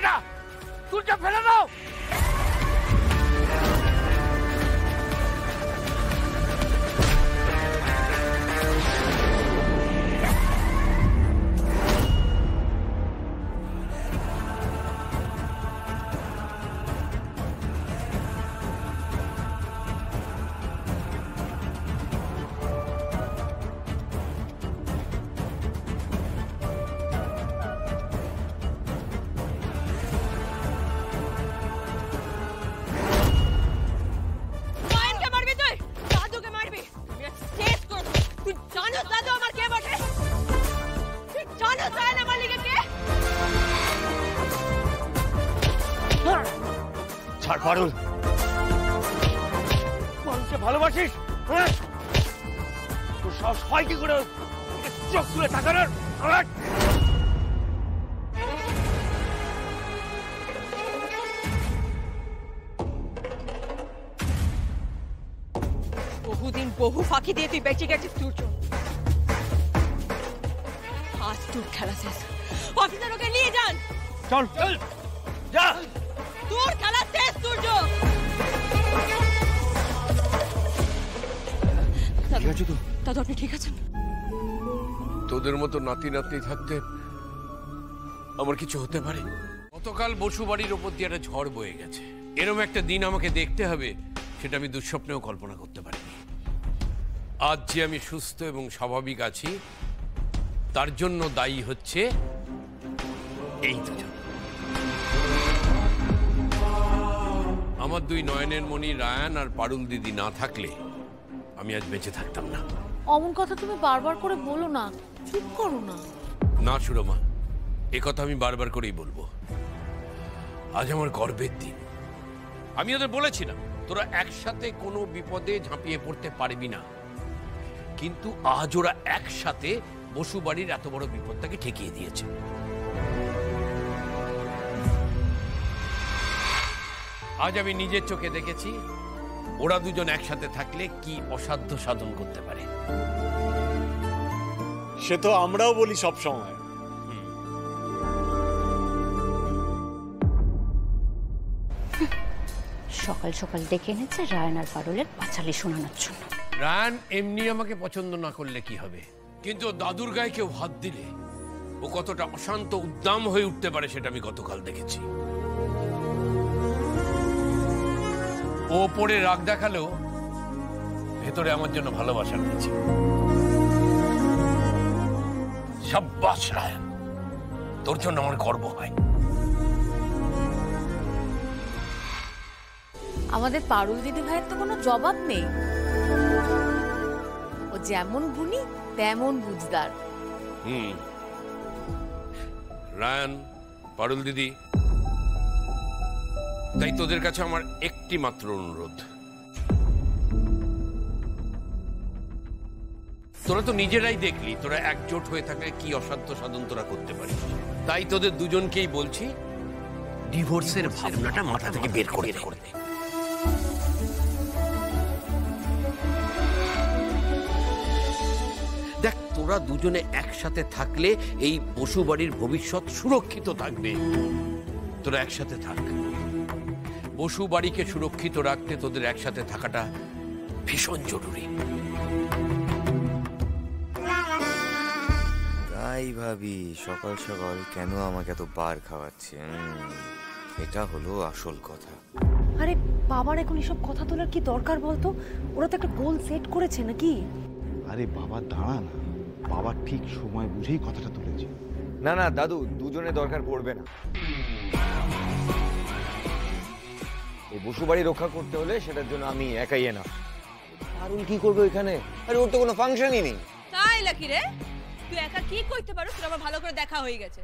না, তুলটা ফেলে দাও। পারুল, মানুষকে ভালোবাসিস? তোর সাহস হয় কি করে চোখ তুলে তাকানোর? বহুদিন বহু ফাঁকি দিয়ে তুই বেঁচে গেছিস সূর্য। আজ তোর খেলা শেষ। অফিসার ওকে নিয়ে যান। চল চল যা, তোর খেলা শেষ সূর্য। দাদু আপনি ঠিক আছেন? তোদের মতো নাতি নাতনি থাকতে আমার কিছু হতে পারে? গতকাল বসু বাড়ির ওপর দিয়ে একটা ঝড় বয়ে গেছে। এরকম একটা দিন আমাকে দেখতে হবে সেটা আমি দুঃস্বপ্নেও কল্পনা করতে পারিনি। আজ যে আমি সুস্থ এবং স্বাভাবিক আছি তার জন্য দায়ী হচ্ছে এই দুজন। আমার দুই নয়নের মণি রায়ান আর পারুল দিদি না থাকলে আমি আজ বেঁচে থাকতাম না। অমন কথা তুমি বারবার করে বলো না, চুপ করো না। না সুরমা, এ কথা আমি বারবার করেই বলবো। আজ আমার গর্বের দিন। আমি ওদের বলেছিলাম তোরা একসাথে কোনো বিপদে ঝাঁপিয়ে পড়তে পারবি না, কিন্তু আজ ওরা একসাথে বসু বাড়ির এত বড় বিপদটাকে ঠেকিয়ে দিয়েছে। আজ আমি নিজের চোখে দেখেছি ওরা দুজন একসাথে থাকলে কি অসাধ্য সাধন করতে পারে। সে তো আমরাও বলি সব সময়। সকাল সকাল ডেকে এনেছে রায়ান আর পারুলের পাঁচালি শোনানোর জন্য। রায়ান এমনি আমাকে পছন্দ না করলে কি হবে, কিন্তু দাদুর গায়ে কেউ হাত দিলে ও কতটা অশান্ত উদ্দাম হয়ে উঠতে পারে সেটা আমি গতকাল দেখেছি। ও পড়ে রাগ দেখালেও ভেতরে আমার জন্য ভালোবাসা রয়েছে। সাব্বাস রায়ান, তোর জন্য আমার গর্ব হয়। আমাদের পারুল দিদি ভাইয়ের তো কোনো জবাব নেই। ও যেমন গুণী তেমন বুঝদার। রায়ান, পারুল দিদি, তাই তোদের কাছে আমার একটি মাত্র অনুরোধ, তোরা তো নিজেরাই দেখলি তোরা একজোট হয়ে থাকলে কি অসাধ্য সাধন তোরা করতে পারিস। তাই তোদের দুজনকেই বলছি ডিভোর্সের ভাবনাটা মাথা থেকে বের করে দে। দেখ, তোরা দুজনে একসাথে থাকলে এই বসু বাড়ির ভবিষ্যৎ সুরক্ষিত থাকবে। তোরা একসাথে থাক। বসু বাড়িকে সুরক্ষিত রাখতে তোদের একসাথে থাকাটা ভীষণ জরুরি। তাই ভাবি সকাল সকাল কেন আমাকে এত বার খাওয়াচ্ছে, এটা হলো আসল কথা। আরে বাবার এখন এসব কথা তোলার কি দরকার বলতো? ওরা তো একটা গোল সেট করেছে নাকি? আরে বাবা দাঁড়া না, বাবা ঠিক সময় বুঝেই কথাটা তুলেছে। না না দাদু, দুজনে দরকার পড়বে না। এই বসু বাড়ি রক্ষা করতে হলে সেটার জন্য আমি একাই না। পারুল কি করবে ওইখানে? আরে ওর তো কোনো ফাংশনই নেই। তাই নাকি রে? তুই একা কি করতে পারো? তোর আমার ভালো করে দেখা হয়ে গেছে।